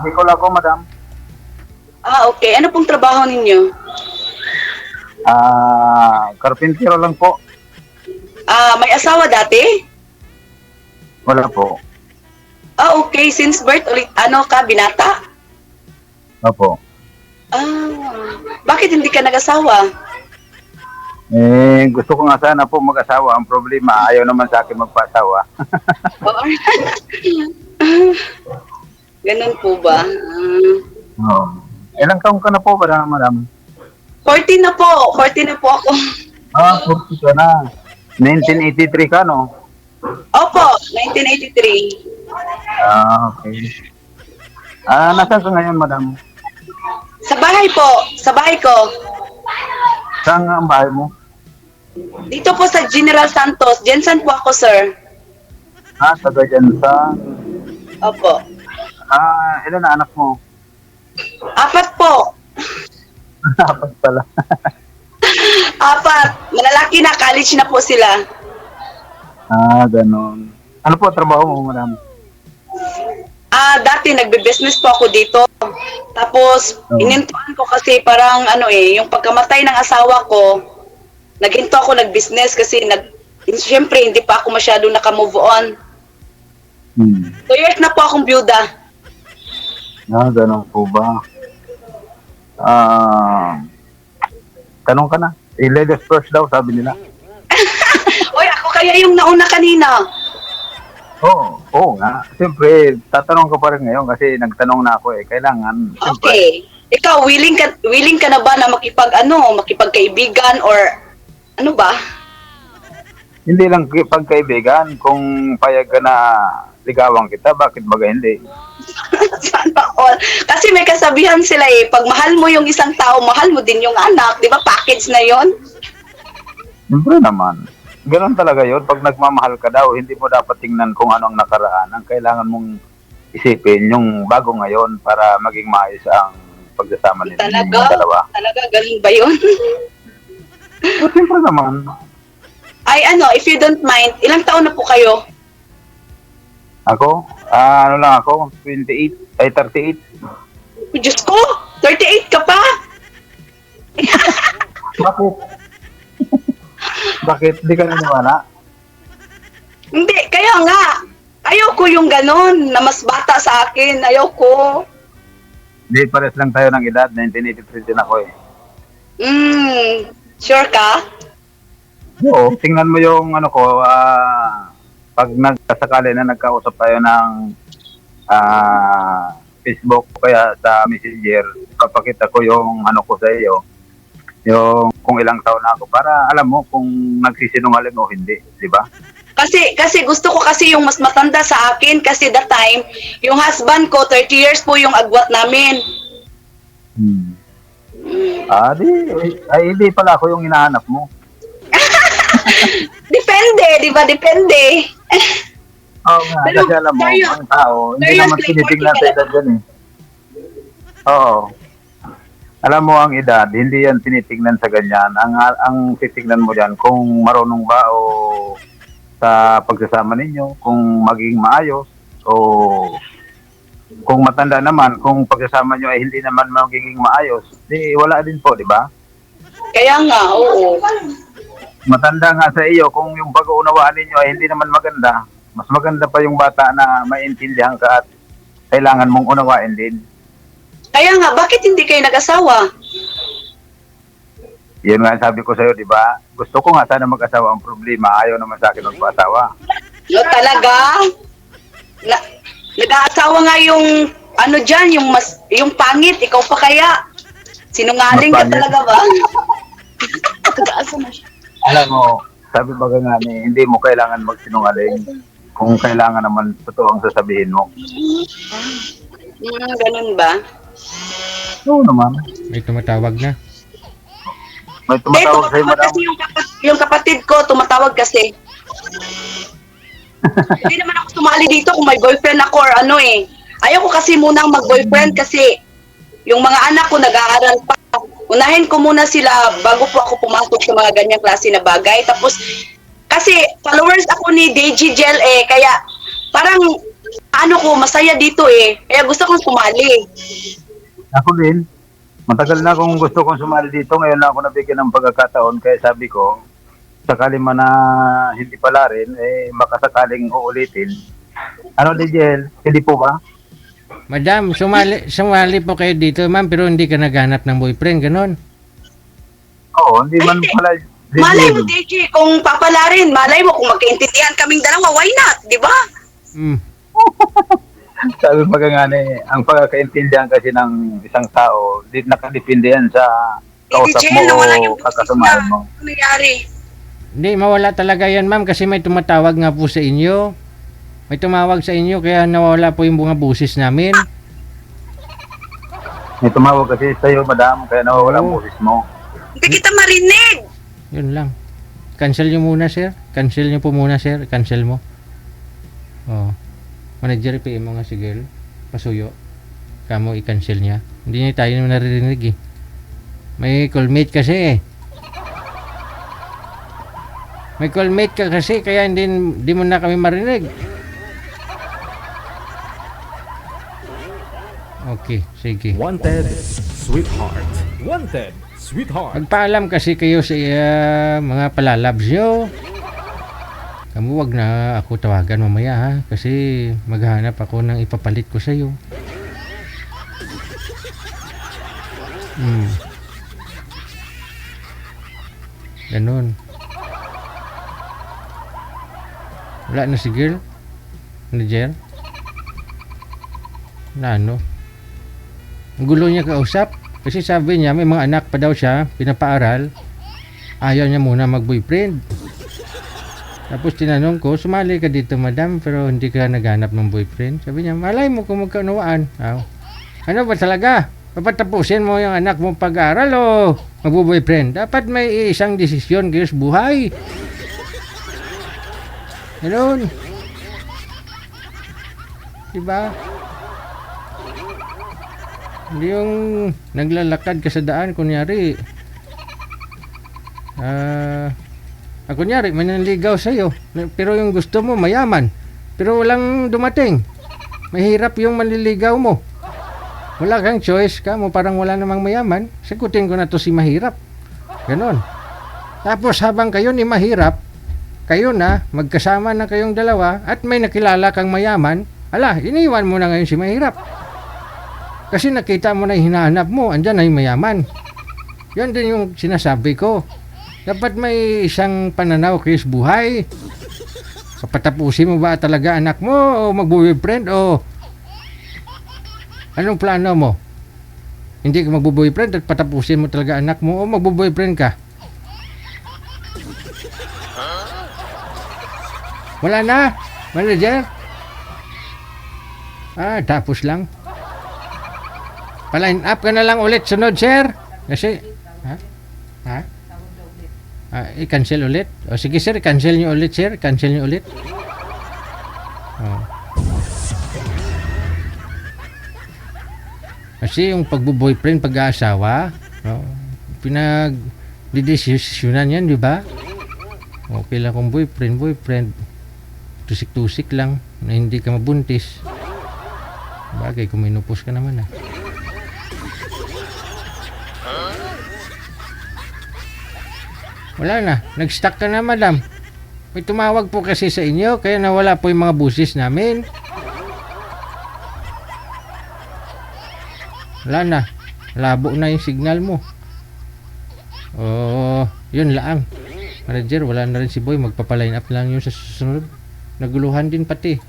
Bicol ako, madam. Okay. Ano pong trabaho ninyo? Karpintero lang po. May asawa dati? Wala po. Okay. Since birth ulit, ano ka, binata? Opo. Bakit hindi ka nag-asawa? Gusto ko nga sana po mag-asawa. Ang problema, ayaw naman sa akin magpa-asawa. Oo. Ganun po ba? Oo. Ilang taong ka na po ba, madam? 14 na po. 14 na po ako. 40 ka na. 1983 ka, no? Opo, 1983. Okay. Nasaan ka ngayon, madam? Sa bahay po. Sa bahay ko. Saan nga ang bahay mo? Dito po sa General Santos. Jensen po ako, sir. Taga dyan sa... Opo. Ilan na anak mo? 4 po. 4 pala. 4. Malalaki na. College na po sila. Ganon. Ano po trabaho mo, madam? Dati nagbe-business po ako dito. Tapos, inintuan ko kasi parang yung pagkamatay ng asawa ko, naghinto ako nag-business kasi siyempre hindi pa ako masyado naka-move on. 2 years na po akong byuda. Ganon po ba? Tanong ka na. Ladies first daw, sabi nila. Oy, ako kaya yung nauna kanina. Oo nga. Siyempre, tatanong ka pa rin ngayon kasi nagtanong na ako Kailangan. Siyempre, Okay. Ikaw, willing ka na ba na makipagkaibigan or ano ba? hindi lang pagkaibigan. Kung payag ka na ligawan kita, bakit baga hindi? Sana all. Kasi may kasabihan sila pag mahal mo yung isang tao, mahal mo din yung anak. Di ba package na yon? Siyempre naman. Ganon talaga yun. Pag nagmamahal ka daw, hindi mo dapat tingnan kung ano ang nakaraan. Ang kailangan mong isipin yung bago ngayon para maging maayos ang pagsasama nila yung dalawa. Talaga, galing ba yun? Siyempre naman. Ay if you don't mind, ilang taon na po kayo? Ako? Ano lang ako? 28? Ay, 38? Diyos ko, 38 ka pa? Bakit? Bakit? Di ka naniwala? Hindi, kaya nga. Ayoko yung ganon na mas bata sa akin. Ayoko. Hindi, pares lang tayo ng edad. 1983 din ako Sure ka? Oo, tingnan mo yung pag nagkasakali na nagkausap tayo ng Facebook o kaya sa Messenger, kapakita ko yung ko sa iyo, yung kung ilang taon na ako para alam mo kung nagsisinungaling o hindi, di ba? Kasi gusto ko kasi yung mas matanda sa akin kasi that time, yung husband ko, 30 years po yung agwat namin. Hindi pala ako yung hinahanap mo. Depende, di ba? Depende. Oo nga, Pero, kasi alam mo, ang tao, hindi seriously, naman tinitingnan sa edad yan Oo. Alam mo ang edad, hindi yan tinitingnan sa ganyan. Ang titingnan mo yan kung marunong ba o sa pagsasama ninyo, kung maging maayos o kung matanda naman, kung pagsasama nyo ay hindi naman magiging maayos, di wala din po, di ba? Kaya nga, oo. Matanda nga sa iyo, kung yung pag-uunawaan ninyo ay hindi naman maganda, mas maganda pa yung bata na maintindihan ka at kailangan mong unawain din. Kaya nga, bakit hindi kayo nag-asawa? Yun nga sabi ko sa'yo, di ba? Gusto ko nga sana mag-asawa. Ang problema, ayaw naman sa akin magpa-asawa. No, talaga? Nag-aasawa nga yung dyan, yung pangit, ikaw pa kaya? Sinungaling ka talaga ba? Alam mo, sabi ba nga hindi mo kailangan magsinungaling kung kailangan naman totoo ang sasabihin mo. Ganun ba? Oo naman. May tumatawag na. May tumatawag sa'yo, madam. Kasi yung kapatid ko, tumatawag kasi. Hindi naman ako sumali dito kung may boyfriend ako or Ayaw ko kasi munang mag-boyfriend kasi yung mga anak ko nag-aaral pa. Unahin ko muna sila bago po ako pumasok sa mga ganyang klase na bagay. Tapos, kasi followers ako ni Deji Gel kaya parang ano ko, masaya dito eh. Kaya gusto kong sumali. Ako din, matagal na akong gusto kong sumali dito. Ngayon lang ako nabigyan ng pagkakataon. Kaya sabi ko, sakali man na hindi pala rin, eh makasakaling uulitin. Ano, Digel? Hindi po ba? Madam, sumali po kayo dito, ma'am, pero hindi ka naghanap ng boyfriend, ganon. Oo, hindi man pala. Malay mo, DJ, kung papalarin, malay mo kung magkaintindihan kaming dalawa, why not? Di ba? Sabi magangani, ang pagkakaintindihan kasi ng isang tao, di nakadepende yan sa kausap DJ, mo nawala o yung kakasamahan mo. Ano nangyari? Hindi, mawala talaga yan, ma'am, kasi may tumatawag nga po sa inyo. May tumawag sa inyo, kaya nawala po yung mga busis namin. May tumawag kasi sa'yo, madam, kaya nawawala ang Oo. boses mo. Hindi kita marinig. Yun lang. Cancel nyo muna, sir. Cancel nyo po muna, sir. Cancel mo. Oh. Manager, PM mo nga si girl. Pasuyo. Kamo i-cancel niya. Hindi niya tayo naman naririnig eh. May callmate kasi eh. May callmate ka kasi, kaya hindi mo na kami marinig. Okay, sige. Wanted, sweetheart. Wanted, sweetheart. Magpaalam kasi kayo sa mga palalabs nyo. Kamu wag na ako tawagan mamaya ha. Kasi maghanap ako ng ipapalit ko sa iyo. Ganon. Wala na si girl? Manager? Na ano? Ang gulo niya kausap. Kasi sabi niya may mga anak pa daw siya, pinapaaral. Ayaw niya muna mag-boyfriend. Tapos tinanong ko, sumali ka dito madam, pero hindi ka naghanap ng boyfriend. Sabi niya, malay mo kung magkaunawaan. Ano ba talaga? Papatapusin mo yung anak mo pag-aaral o magbo-boyfriend? Dapat may isang desisyon kayo sa buhay. Ganun. Diba? Hindi yung naglalakad ka sa daan, kunyari. Kunyari, may nanligaw sa'yo. Pero yung gusto mo, mayaman. Pero walang dumating. Mahirap yung manliligaw mo. Wala kang choice ka mo, parang wala namang mayaman. Sagutin ko na to si mahirap. Ganon. Tapos habang kayo ni mahirap, kayo na, magkasama na kayong dalawa, at may nakilala kang mayaman, iniwan mo na ngayon si mahirap. Kasi nakita mo na yung hinahanap mo, andyan na yung mayaman. Yan din yung sinasabi ko. Dapat may isang pananaw kayo sa buhay. Kapatapusin mo ba talaga anak mo o mag-boyfriend o anong plano mo? Hindi ka mag-boyfriend at patapusin mo talaga anak mo o mag-boyfriend ka? Wala na, manager? Tapos lang. Pa-line up ka na lang ulit sunod, sir. Kasi, i-cancel ulit. O sige, sir, cancel nyo ulit, sir. Cancel nyo ulit. Kasi yung pagbo-boyfriend, pag-aasawa, pinag-didesisyonan yan, di ba? Okay lang kung boyfriend, tusik-tusik lang, na hindi ka mabuntis. Bagay, kung minupos ka naman Wala na, nag-stuck ka na madam. May tumawag po kasi sa inyo, kaya nawala po yung mga busis namin. Wala na, labo na yung signal mo. Yun lang. Manager, wala na rin si Boy, magpapaline up lang yun sa susunod. Naguluhan din pati.